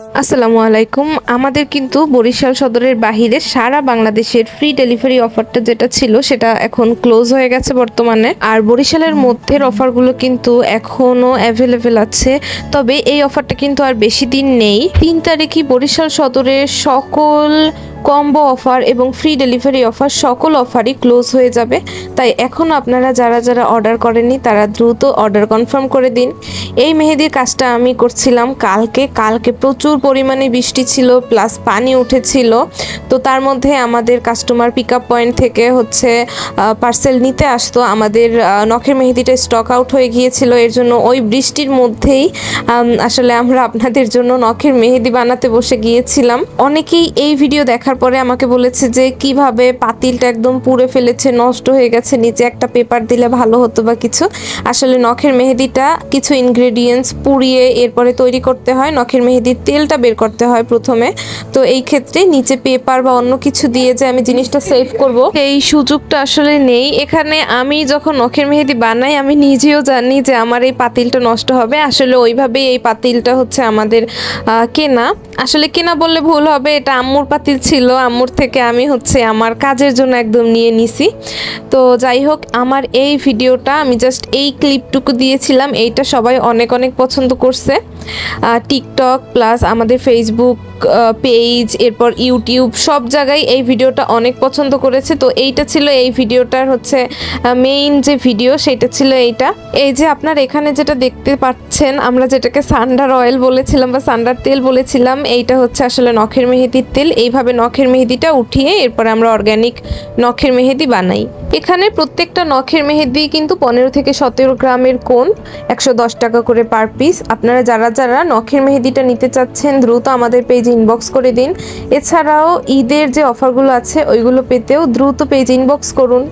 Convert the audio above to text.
আসসালামু আলাইকুম। আমাদের কিন্তু বরিশাল সদরের বাহিরে সারা বাংলাদেশের ফ্রি ডেলিভারি অফারটা যেটা ছিল সেটা এখন ক্লোজ হয়ে গেছে বর্তমানে। আর বরিশালের মধ্যের অফারগুলো কিন্তু এখনো অ্যাভেলেবেল আছে, তবে এই অফারটা কিন্তু আর বেশি দিন নেই। 3 তারিখই বরিশাল সদরের সকল কম্বো অফার এবং ফ্রি ডেলিভারি অফার সকল অফারই ক্লোজ হয়ে যাবে। তাই এখন আপনারা যারা যারা অর্ডার করেননি তারা দ্রুত অর্ডার কনফার্ম করে দিন। এই মেহেদির কাজটা আমি করছিলাম কালকে প্রচুর পরিমাণে বৃষ্টি ছিল, প্লাস পানি উঠেছিল। তো তার মধ্যে আমাদের কাস্টমার পিক আপ পয়েন্ট থেকে পার্সেল নিতে আসতো, আমাদের নখের মেহেদিটা স্টক আউট হয়ে গিয়েছিল। এর জন্য ওই বৃষ্টির মধ্যেই আসলে আমরা আপনাদের জন্য নখের মেহেদি বানাতে বসে গিয়েছিলাম। অনেকেই এই ভিডিও দেখার পরে আমাকে বলেছে যে কিভাবে পাতিলটা একদম পুড়ে ফেলেছে, নষ্ট হয়ে গেছে, নিচে একটা পেপার দিলে ভালো হতো বা কিছু। আসলে নখের মেহেদিটা কিছু ইনগ্রেডিয়েন্টস পুড়িয়ে এরপরে তৈরি করতে হয়। নখের মেহেদির তেলটা বের করতে হয় প্রথমে। তো এই ক্ষেত্রে নিচে পেপার বা অন্য কিছু দিয়ে যে আমি জিনিসটা সেভ করব এই সুযোগটা আসলে নেই এখানে। আমি যখন নখের মেহেদি বানাই আমি নিজেও জানি যে আমার এই পাতিলটা নষ্ট হবে। আসলে ওইভাবেই এই পাতিলটা আমাদের কেনা, আসলে কেনা বললে ভুল হবে, এটা আম্মুর পাতিল ছিল। আম্মুর থেকে আমি আমার কাজের জন্য একদম নিয়ে নিছি। তো যাই হোক, আমার এই ভিডিওটা আমি জাস্ট এই ক্লিপটুকু দিয়েছিলাম, এইটা সবাই অনেক অনেক পছন্দ করছে। টিকটক প্লাস আমাদের ফেসবুক পেজ, এরপর ইউটিউব, সব জায়গায় এই ভিডিওটা অনেক পছন্দ করেছে। তো এইটা ছিল এই ভিডিওটার মেইন যে ভিডিও, সেটা ছিল এইটা। এই যে আপনার এখানে যেটা দেখতে পাচ্ছেন, আমরা যেটাকে সান্ডার অয়েল বলেছিলাম বা সান্ডার তেল বলেছিলাম, এইটা আসলে নখের মেহেদির তেল। এইভাবে নখের মেহেদিটা উঠিয়ে এরপরে আমরা অর্গানিক নখের মেহেদি বানাই। এখানে প্রত্যেকটা নখের মেহেদি কিন্তু 15 থেকে 17 গ্রামের কোন, 110 টাকা করে পার পিস। আপনারা যারা যারা নখের মেহেদিটা নিতে চাচ্ছেন দ্রুত আমাদের পেজে ইনবক্স করে দিন। এছাড়াও ঈদের যে অফারগুলো আছে ওইগুলো পেতেও দ্রুত পেজ ইনবক্স করুন।